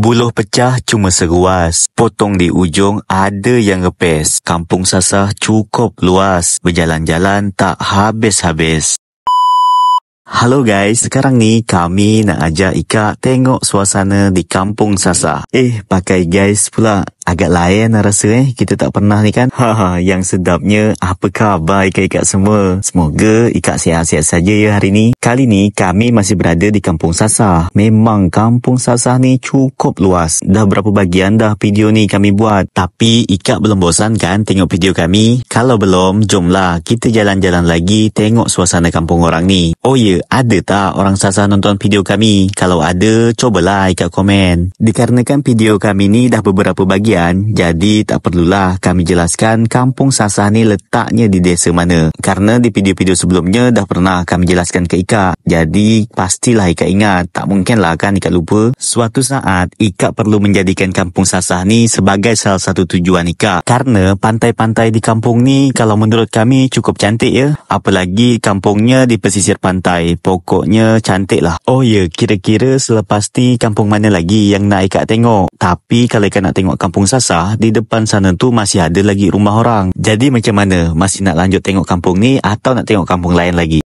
Buluh pecah cuma seruas, potong di ujung ada yang repes. Kampung Sasah cukup luas, berjalan-jalan tak habis-habis. Halo guys, sekarang ni kami nak ajak Ika tengok suasana di Kampung Sasah. Pakai guys pula. Agak lain rasa kita tak pernah ni kan. Yang sedapnya, apa khabar Ika-Ika semua? Semoga Ika sihat-sihat saja ya hari ni. Kali ni kami masih berada di Kampung Sasah. Memang Kampung Sasah ni cukup luas. Dah berapa bagian dah video ni kami buat. Tapi Ika belum bosan kan tengok video kami? Kalau belum, jomlah kita jalan-jalan lagi tengok suasana kampung orang ni. Oh ya, ada tak orang Sasah nonton video kami? Kalau ada, cobalah Ika komen. Dikarenakan video kami ni dah beberapa bagian, jadi tak perlulah kami jelaskan Kampung Sasah ni letaknya di desa mana. Karena di video-video sebelumnya dah pernah kami jelaskan ke Ika. Jadi pastilah Ika ingat. Tak mungkinlah kan Ika lupa. Suatu saat Ika perlu menjadikan Kampung Sasah ni sebagai salah satu tujuan Ika. Karena pantai-pantai di kampung ni kalau menurut kami cukup cantik ya. Apalagi kampungnya di pesisir pantai. Pokoknya cantik lah. Oh ya, kira-kira selepas ni kampung mana lagi yang nak Ika tengok? Tapi kalau Ika nak tengok Kampung Sasah, di depan sana tu masih ada lagi rumah orang. Jadi macam mana? Masih nak lanjut tengok kampung ni atau nak tengok kampung lain lagi?